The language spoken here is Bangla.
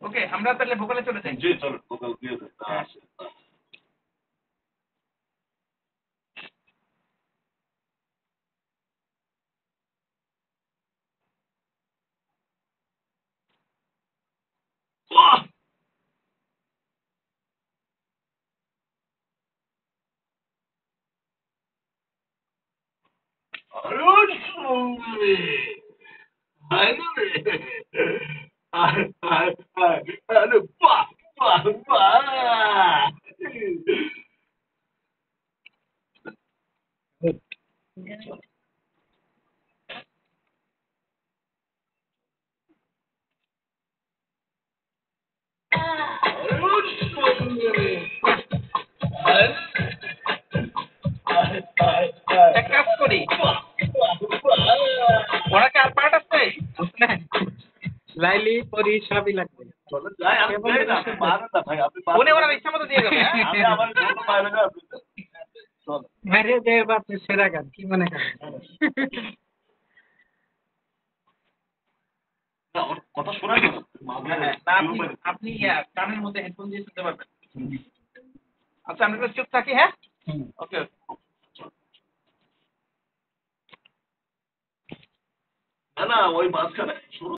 ওকে, আমরা তাহলে ভোকালে চলে যাই। জি চলো ভোকাল দিয়ে দেন। আসে অরুণ সৌমি আরে বাহ বাহ বাহ অরুণ সৌমি এক কাজ করি, ওনাকে আর পার্ট আছে বুঝলেন? লাইলি পরি সবই লাগবে। যাই আমি যাই না, আপনি পারেন না ভাই, আপনি উনি ওনার ইচ্ছা মতো দিয়ে যাবে। হ্যাঁ? আমি আমার ছোট বাইরে না আপনি চলো বাইরে যে আপনি সেরা গান কি মনে করেন? না ওর কথা শোনা গেল হ্যাঁ, না, আপনি কানের মধ্যে হেডফোন দিয়ে শুনতে পারবেন। আচ্ছা, আমরা একটু চুপ থাকি। হ্যাঁ, ওকে। না না ওই মাঝখানে শুরু